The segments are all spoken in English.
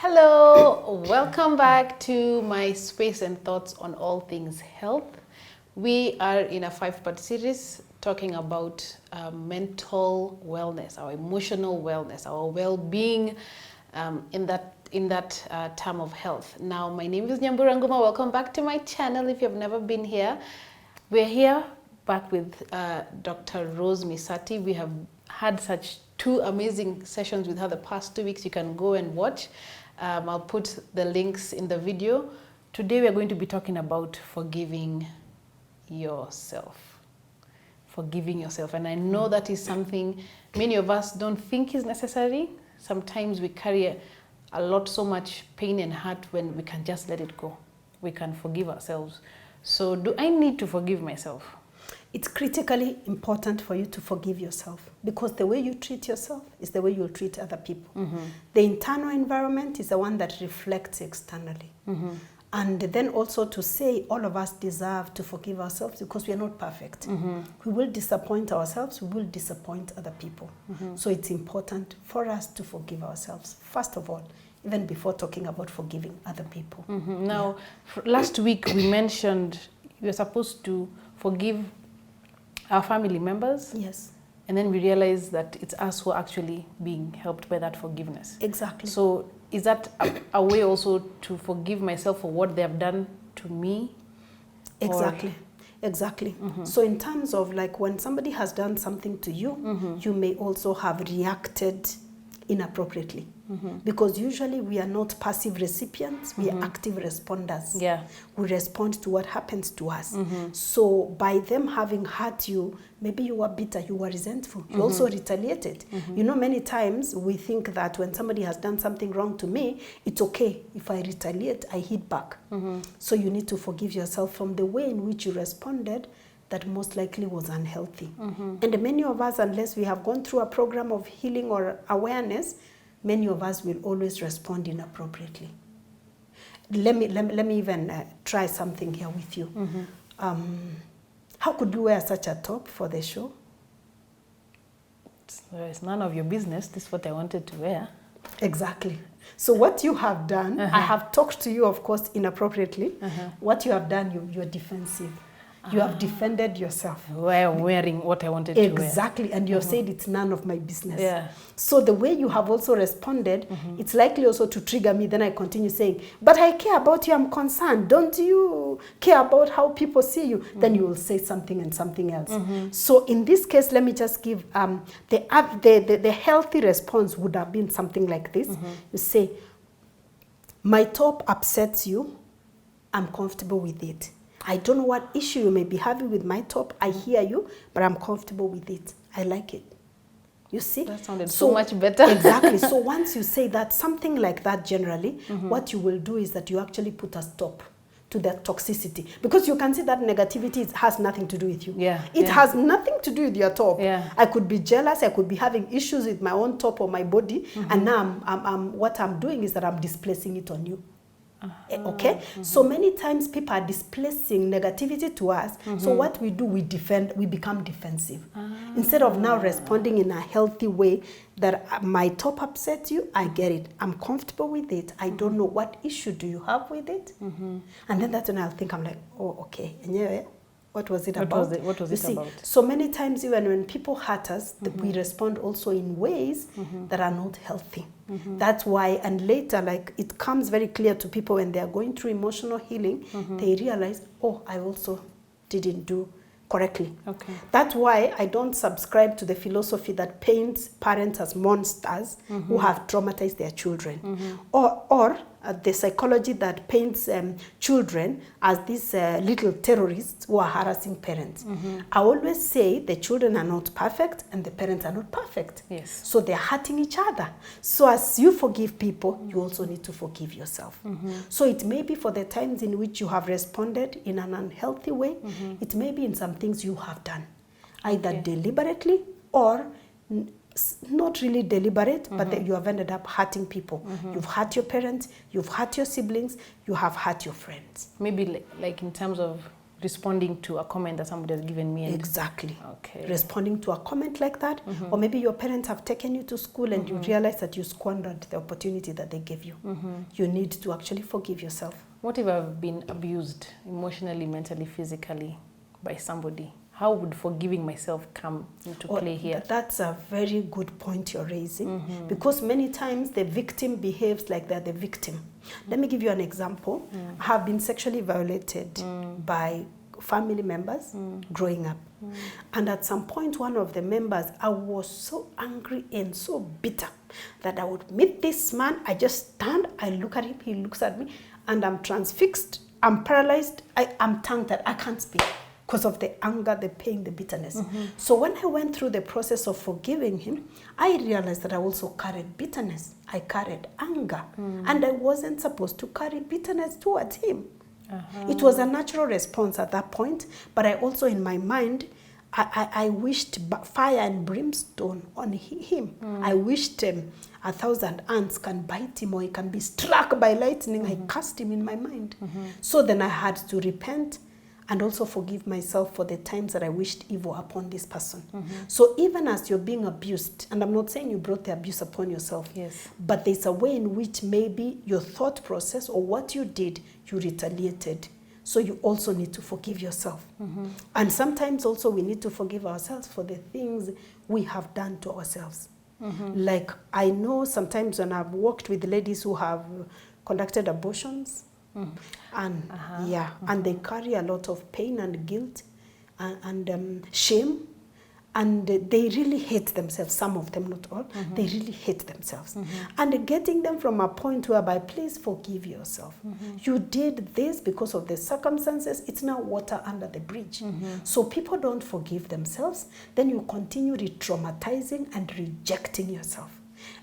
Hello, welcome back to my space and thoughts on all things health. We are in a 5-part series talking about mental wellness, our emotional wellness, our well-being in that term of health. Now, my name is Nyambura Nguma. Welcome back to my channel. If you've never been here, we're here back with Dr. Rose Misati. We have had such 2 amazing sessions with her the past 2 weeks. You can go and watch. I'll put the links in the video. Today we are going to be talking about forgiving yourself. Forgiving yourself. And I know that is something many of us don't think is necessary. Sometimes we carry so much pain and hurt when we can just let it go. We can forgive ourselves. So do I need to forgive myself? It's critically important for you to forgive yourself, because the way you treat yourself is the way you'll treat other people. The internal environment is the one that reflects externally. And then also to say all of us deserve to forgive ourselves because we are not perfect. We will disappoint ourselves, we will disappoint other people. So it's important for us to forgive ourselves, first of all, even before talking about forgiving other people. Now, last week we mentioned you're supposed to forgive our family members. Yes. And then we realize that it's us who are actually being helped by that forgiveness. Exactly. So is that a way also to forgive myself for what they have done to me? Exactly. Exactly. So in terms of like when somebody has done something to you, you may also have reacted inappropriately. Because usually we are not passive recipients, we are active responders. Yeah. We respond to what happens to us. So by them having hurt you, maybe you were bitter, you were resentful, you also retaliated. You know, many times we think that when somebody has done something wrong to me, it's okay. If I retaliate, I hit back. So you need to forgive yourself from the way in which you responded that most likely was unhealthy. And many of us, unless we have gone through a program of healing or awareness, many of us will always respond inappropriately. Let me even try something here with you. How could you wear such a top for the show? It's none of your business. This is what I wanted to wear. Exactly. So what you have done, I have talked to you, of course, inappropriately. What you have done, you're defensive. You have defended yourself. I'm wearing what I wanted to wear. Exactly, and you have said it's none of my business. Yeah. So the way you have also responded, it's likely also to trigger me. Then I continue saying, but I care about you, I'm concerned. Don't you care about how people see you? Then you will say something and something else. So in this case, let me just give, the healthy response would have been something like this. You say, my top upsets you, I'm comfortable with it. I don't know what issue you may be having with my top. I hear you, but I'm comfortable with it. I like it. You see? That sounded so much better. Exactly. So once you say that, something like that generally, what you will do is that you actually put a stop to that toxicity. Because you can see that negativity has nothing to do with you. It has nothing to do with your top. I could be jealous. I could be having issues with my own top or my body. And now what I'm doing is that I'm displacing it on you. Okay, so many times people are displacing negativity to us. So what we do, we defend, we become defensive. Instead of now responding in a healthy way that my top upsets you, I get it. I'm comfortable with it. I don't know what issue do you have with it. And then that's when I'll think, I'm like, oh, okay. And yeah, what was it about? What was it about? So many times even when people hurt us, we respond also in ways that are not healthy. That's why, and later, like it comes very clear to people when they are going through emotional healing, they realize, oh, I also didn't do correctly. That's why I don't subscribe to the philosophy that paints parents as monsters who have traumatized their children, or the psychology that paints children as these little terrorists who are harassing parents. I always say the children are not perfect and the parents are not perfect. So they're hurting each other. So as you forgive people, you also need to forgive yourself. So it may be for the times in which you have responded in an unhealthy way. It may be in some things you have done, either deliberately or not really deliberate, but that you have ended up hurting people. You've hurt your parents, you've hurt your siblings, you have hurt your friends. Maybe like in terms of responding to a comment that somebody has given me. Exactly. Okay. Responding to a comment like that, or maybe your parents have taken you to school and you realize that you squandered the opportunity that they gave you. You need to actually forgive yourself. What if I've been abused emotionally, mentally, physically by somebody? How would forgiving myself come into play here? That's a very good point you're raising, because many times the victim behaves like they're the victim. Let me give you an example. I have been sexually violated by family members growing up. And at some point, one of the members, I was so angry and so bitter that I would meet this man, I just stand, I look at him, he looks at me, and I'm transfixed, I'm paralyzed, I'm tongue-tied, I can't speak because of the anger, the pain, the bitterness. So when I went through the process of forgiving him, I realized that I also carried bitterness. I carried anger. And I wasn't supposed to carry bitterness towards him. It was a natural response at that point, but I also, in my mind, I wished fire and brimstone on him. I wished 1,000 ants can bite him, or he can be struck by lightning. I cast him in my mind. So then I had to repent and also forgive myself for the times that I wished evil upon this person. So even as you're being abused, and I'm not saying you brought the abuse upon yourself, but there's a way in which maybe your thought process or what you did, you retaliated. So you also need to forgive yourself. And sometimes also we need to forgive ourselves for the things we have done to ourselves. Like I know sometimes when I've worked with ladies who have conducted abortions, and and they carry a lot of pain and guilt and shame, and they really hate themselves. Some of them, not all, they really hate themselves. And getting them from a point whereby, please forgive yourself. You did this because of the circumstances. It's now water under the bridge. So people don't forgive themselves. Then you continue re-traumatizing and rejecting yourself.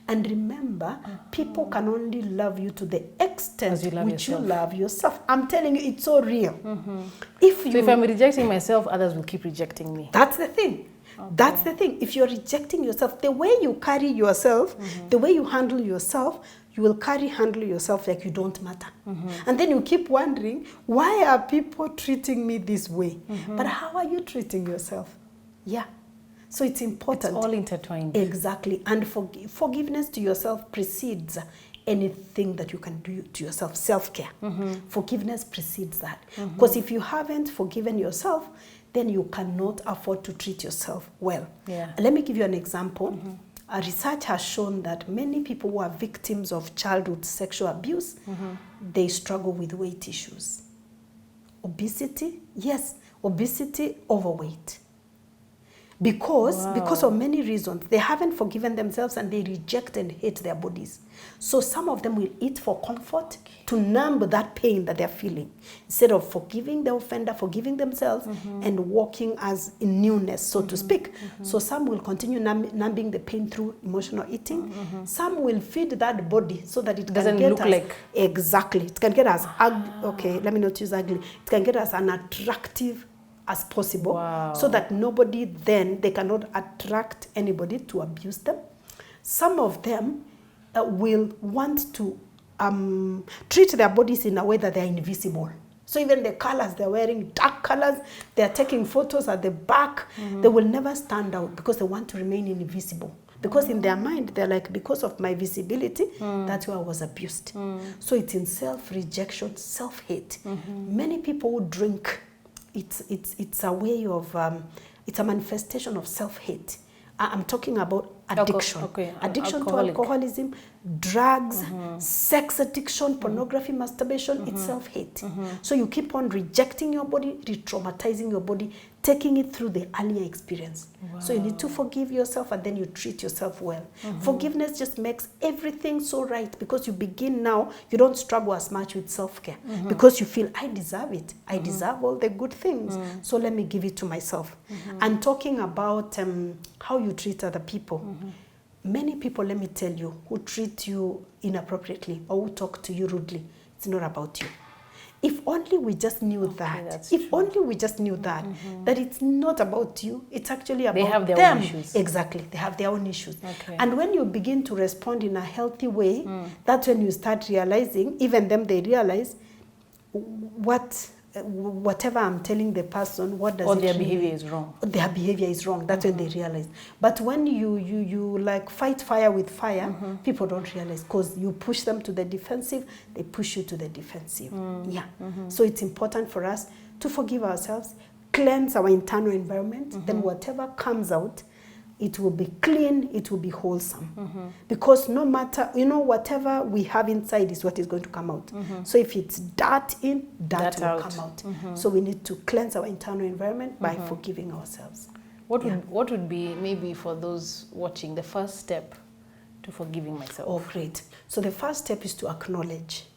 And remember, people can only love you to the extent which you love yourself. I'm telling you, it's so real. So if I'm rejecting myself, others will keep rejecting me. That's the thing. That's the thing. If you're rejecting yourself, the way you carry yourself, the way you handle yourself, you will handle yourself like you don't matter. And then you keep wondering, why are people treating me this way? But how are you treating yourself? Yeah. So it's important. It's all intertwined. Exactly. And forgiveness to yourself precedes anything that you can do to yourself. Self-care. Forgiveness precedes that. Because if you haven't forgiven yourself, then you cannot afford to treat yourself well. Let me give you an example. Research has shown that many people who are victims of childhood sexual abuse, they struggle with weight issues. Obesity, yes, obesity, overweight. Because of many reasons, they haven't forgiven themselves and they reject and hate their bodies. So some of them will eat for comfort to numb that pain that they're feeling, instead of forgiving the offender, forgiving themselves, and walking as in newness, so to speak. So some will continue numbing the pain through emotional eating. Some will feed that body so that it can get exactly. It can get as okay, let me not use ugly. It can get as an attractive as possible, so that nobody then, they cannot attract anybody to abuse them. Some of them will want to treat their bodies in a way that they're invisible. So even the colors they're wearing, dark colors, they're taking photos at the back, they will never stand out because they want to remain invisible. Because in their mind, they're like, because of my visibility, that's why I was abused. So it's in self-rejection, self-hate. Many people who drink, it's a way of, it's a manifestation of self-hate. I'm talking about addiction. Addiction to alcoholism, drugs, sex addiction, pornography, masturbation, it's self-hate. So you keep on rejecting your body, re-traumatizing your body, taking it through the earlier experience. So you need to forgive yourself and then you treat yourself well. Forgiveness just makes everything so right, because you begin now, you don't struggle as much with self-care because you feel, I deserve it. I deserve all the good things. So let me give it to myself. And talking about how you treat other people, many people, let me tell you, who treat you inappropriately or who talk to you rudely, it's not about you. If only we just knew that. If only we just knew that, that it's not about you, it's actually about them. They have their own issues. Exactly, they have their own issues. And when you begin to respond in a healthy way, that's when you start realizing, even them, they realize what whatever I'm telling the person, what does Or it their really- behavior is wrong. Their behavior is wrong. That's when they realize. But when you like fight fire with fire, people don't realize, because you push them to the defensive, they push you to the defensive. Yeah. So it's important for us to forgive ourselves, cleanse our internal environment, then whatever comes out, it will be clean, it will be wholesome. Because no matter, whatever we have inside is what is going to come out. So if it's dirt in, dirt will out. come out. So we need to cleanse our internal environment by forgiving ourselves. What would be, maybe for those watching, the first step to forgiving myself? Oh, great. So the first step is to acknowledge.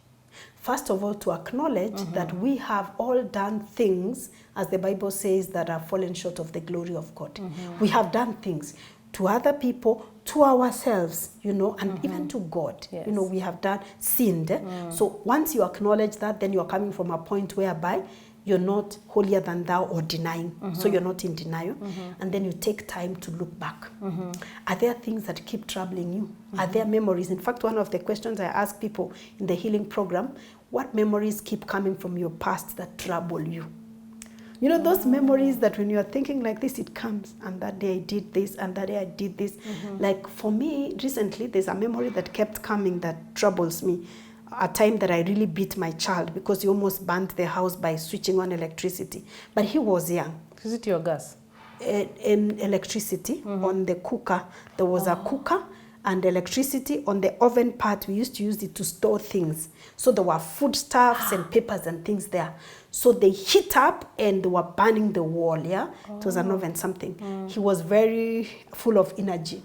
First of all, to acknowledge that we have all done things, as the Bible says, that are fallen short of the glory of God. We have done things to other people, to ourselves, and even to God. Yes. We have sinned. So once you acknowledge that, then you're coming from a point whereby you're not holier than thou or denying. So you're not in denial. And then you take time to look back. Are there things that keep troubling you? Are there memories? In fact, one of the questions I ask people in the healing program, what memories keep coming from your past that trouble you? Those memories that when you're thinking like this, it comes, and that day I did this, and that day I did this. Like for me, recently, there's a memory that kept coming that troubles me. A time that I really beat my child because he almost burnt the house by switching on electricity. But he was young. Is it your gas? In electricity, on the cooker, there was a cooker, and electricity on the oven part, we used to use it to store things. So there were foodstuffs and papers and things there. So they heat up and they were burning the wall, yeah? It was an oven something. He was very full of energy.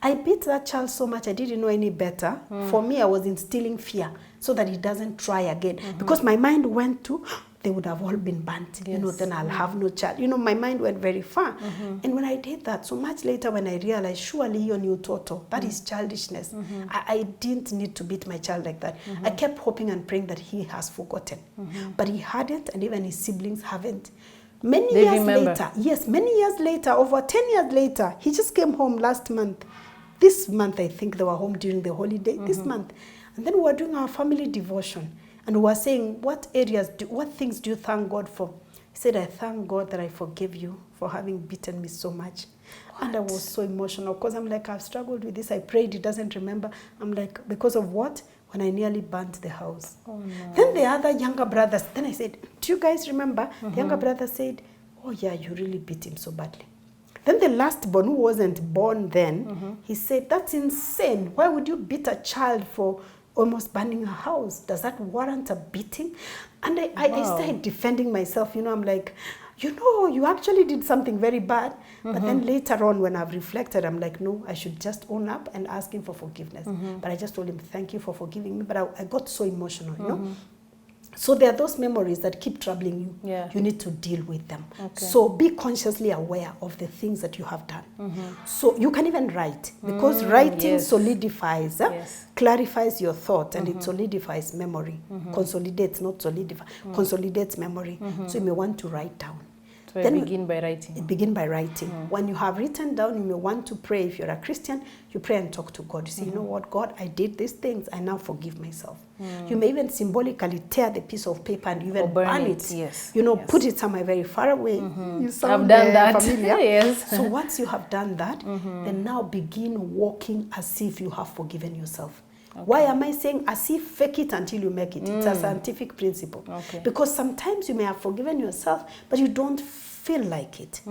I beat that child so much, I didn't know any better. For me, I was instilling fear so that he doesn't try again. Because my mind went to, they would have all been burnt. Yes. Then I'll have no child. My mind went very far. And when I did that, so much later when I realized, surely you're new total. That is childishness. I didn't need to beat my child like that. I kept hoping and praying that he has forgotten. But he hadn't, and even his siblings haven't. Many years later, over 10 years later, he just came home last month. This month, I think they were home during the holiday, this month. And then we were doing our family devotion. And we were saying, what things do you thank God for? He said, I thank God that I forgive you for having beaten me so much. What? And I was so emotional because I'm like, I've struggled with this. I prayed, he doesn't remember. I'm like, because of what? When I nearly burnt the house. Oh, no. Then the other younger brothers, then I said, do you guys remember? The younger brother said, oh yeah, you really beat him so badly. Then the last born, who wasn't born then, he said, that's insane. Why would you beat a child for almost burning a house? Does that warrant a beating? And I started defending myself. I'm like, you actually did something very bad. But then later on, when I've reflected, I'm like, no, I should just own up and ask him for forgiveness. But I just told him, thank you for forgiving me. But I got so emotional, So there are those memories that keep troubling you. Yeah. You need to deal with them. Okay. So be consciously aware of the things that you have done. So you can even write, because writing solidifies, clarifies your thought, and it solidifies memory. Consolidates, not solidify, consolidates memory. So you may want to write down. So then begin by writing. Begin by writing. When you have written down, you may want to pray. If you're a Christian, you pray and talk to God. You say, you know what, God, I did these things. I now forgive myself. You may even symbolically tear the piece of paper and even burn it. Yes. Put it somewhere very far away. You sound I've done that. familiar. Yes. So once you have done that, then now begin walking as if you have forgiven yourself. Okay. Why am I saying as if? Fake it until you make it? It's a scientific principle. Okay. Because sometimes you may have forgiven yourself, but you don't feel like it.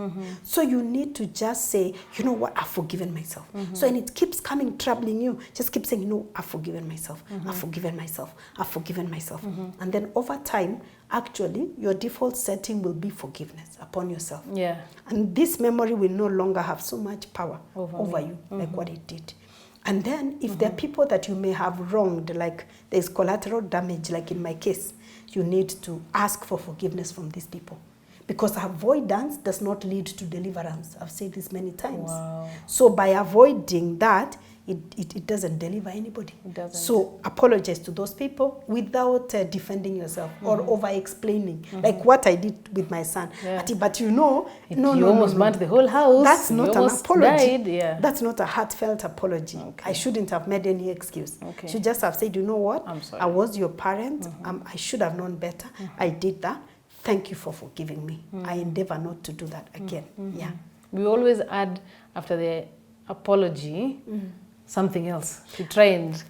So you need to just say, you know what, I've forgiven myself. So and it keeps coming, troubling you. Just keep saying, no, I've forgiven myself. I've forgiven myself. I've forgiven myself. And then over time, actually, your default setting will be forgiveness upon yourself. Yeah. And this memory will no longer have so much power over you, like what it did. And then if there are people that you may have wronged, like there's collateral damage, like in my case, you need to ask for forgiveness from these people. Because avoidance does not lead to deliverance. I've said this many times. Wow. So by avoiding that, it doesn't deliver anybody. It doesn't. So apologize to those people without defending yourself or over-explaining. Like what I did with my son. Yeah. But you almost burnt the whole house. That's not an apology. Died. Yeah. That's not a heartfelt apology. Okay. I shouldn't have made any excuse. Okay. I should just have said, you know what? I'm sorry. I was your parent. I should have known better. I did that. thank you for forgiving me. I endeavor not to do that again. Yeah. We always add after the apology something else to try and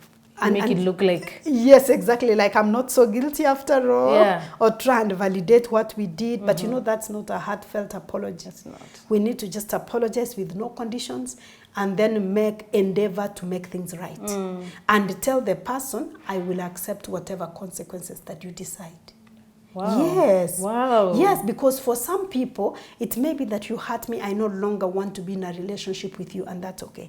make it look like. Yes, exactly. Like I'm not so guilty after all. Yeah. Or try and validate what we did. But you know, that's not a heartfelt apology. It's not. We need to just apologize with no conditions and then endeavor to make things right. And tell the person, I will accept whatever consequences that you decide. Wow. Yes. Wow. Yes, because for some people, it may be that you hurt me, I no longer want to be in a relationship with you, and that's okay.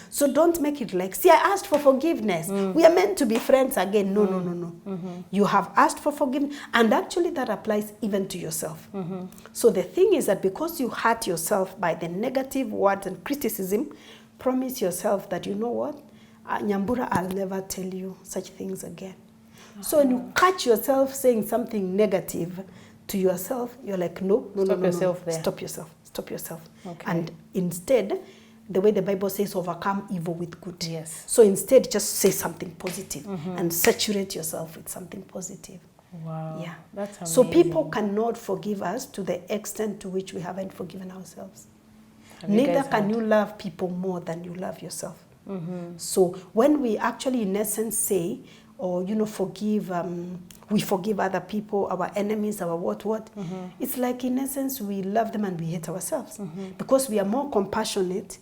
So don't make it like, see, I asked for forgiveness. We are meant to be friends again. No, no, no, no. You have asked for forgiveness, and actually that applies even to yourself. So the thing is that because you hurt yourself by the negative words and criticism, promise yourself that, you know what, Nyambura, I'll never tell you such things again. So when you catch yourself saying something negative to yourself, you're like, no, no, Stop no, yourself no. there. Stop yourself. Stop yourself. Okay. And instead, the way the Bible says, overcome evil with good. Yes. So instead, just say something positive and saturate yourself with something positive. Wow. Yeah. That's amazing. So people cannot forgive us to the extent to which we haven't forgiven ourselves. Neither can you love people more than you love yourself. So when we actually, in essence, say, or, you know, forgive, we forgive other people, our enemies, our what. It's like, in essence, we love them and we hate ourselves. Because we are more compassionate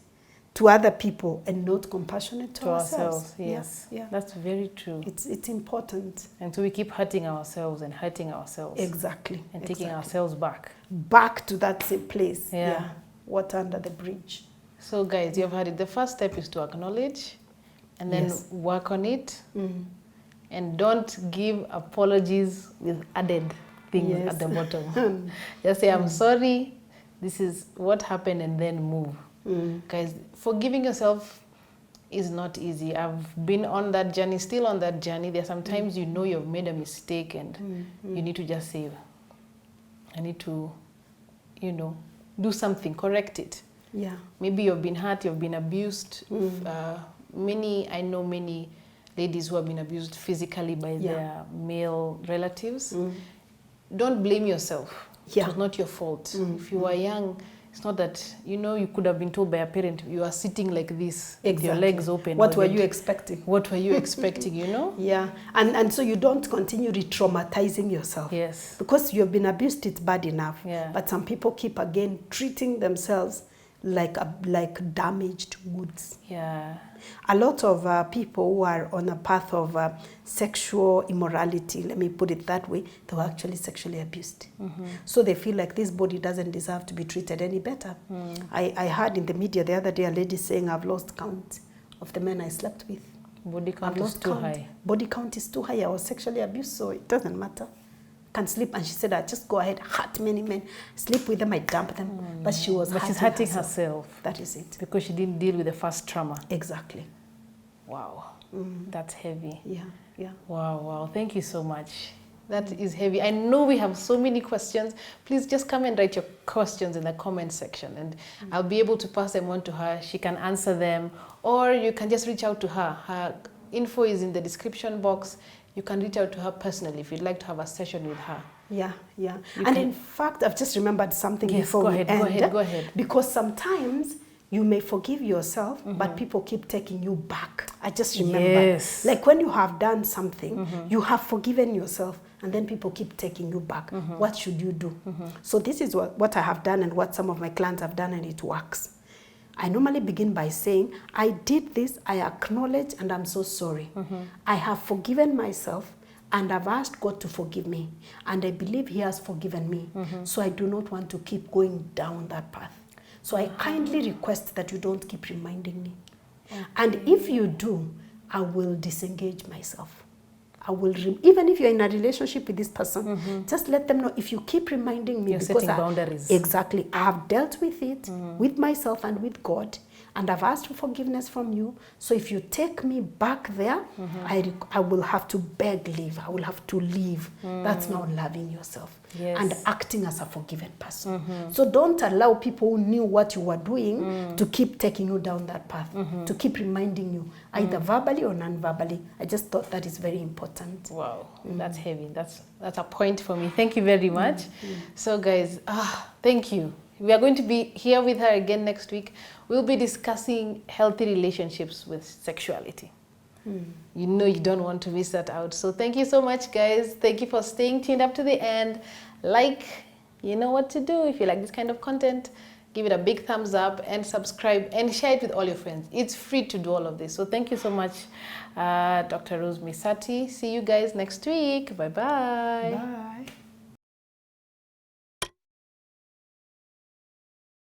to other people and not compassionate to ourselves. Yes. Yeah. That's very true. It's important. And so we keep hurting ourselves and hurting ourselves. Exactly. And taking ourselves back. Back to that same place. Yeah. Water under the bridge. So guys, you've heard it. The first step is to acknowledge and then work on it. And don't give apologies with added things at the bottom. Just say, I'm sorry, this is what happened, and then move. Guys, forgiving yourself is not easy. I've been on that journey, still on that journey. There are sometimes you know you've made a mistake and you need to just say, I need to, you know, do something, correct it. Yeah. Maybe you've been hurt, you've been abused. I know many ladies who have been abused physically by their male relatives. Don't blame yourself. It was not your fault. If you were young, it's not that, you know, you could have been told by a parent, you are sitting like this, with your legs open. What were you expecting? What were you expecting, you know? Yeah. And so you don't continue re-traumatizing yourself. Yes. Because you've been abused, it's bad enough. Yeah. But some people keep, again, treating themselves like damaged goods. Yeah. A lot of people who are on a path of sexual immorality, let me put it that way, they were actually sexually abused. So they feel like this body doesn't deserve to be treated any better. I heard in the media the other day a lady saying, I've lost count of the men I slept with. Body count is too high. Body count is too high. I was sexually abused, so it doesn't matter. Can sleep, and she said, I just go ahead, hurt many men, sleep with them, I dump them. But she was she's hurting herself. That is it. Because she didn't deal with the first trauma. Exactly. Wow. That's heavy. Yeah. Wow. Thank you so much. That is heavy. I know we have so many questions. Please just come and write your questions in the comment section, and I'll be able to pass them on to her. She can answer them, or you can just reach out to her. Her info is in the description box. You can reach out to her personally if you'd like to have a session with her. Yeah. And in fact, I've just remembered something before we end. Go ahead. Because sometimes you may forgive yourself, but people keep taking you back. I just remember. Yes. Like when you have done something, you have forgiven yourself, and then people keep taking you back. What should you do? So this is what I have done and what some of my clients have done, and it works. I normally begin by saying, I did this, I acknowledge, and I'm so sorry. I have forgiven myself, and I've asked God to forgive me. And I believe He has forgiven me. So I do not want to keep going down that path. So I kindly request that you don't keep reminding me. And if you do, I will disengage myself. I will, even if you're in a relationship with this person, just let them know, if you keep reminding me, you're because setting boundaries. Exactly. I have dealt with it, with myself and with God, and I've asked for forgiveness from you. So if you take me back there, I will have to beg leave. I will have to leave. That's not loving yourself and acting as a forgiven person. So don't allow people who knew what you were doing to keep taking you down that path, to keep reminding you, either verbally or non-verbally. I just thought that is very important. Wow, that's heavy. That's a point for me. Thank you very much. So guys, thank you. We are going to be here with her again next week. We'll be discussing healthy relationships with sexuality. You know you don't want to miss that out. So thank you so much, guys. Thank you for staying tuned up to the end. Like, you know what to do. If you like this kind of content, give it a big thumbs up and subscribe and share it with all your friends. It's free to do all of this. So thank you so much, Dr. Rose Misati. See you guys next week. Bye-bye. Bye.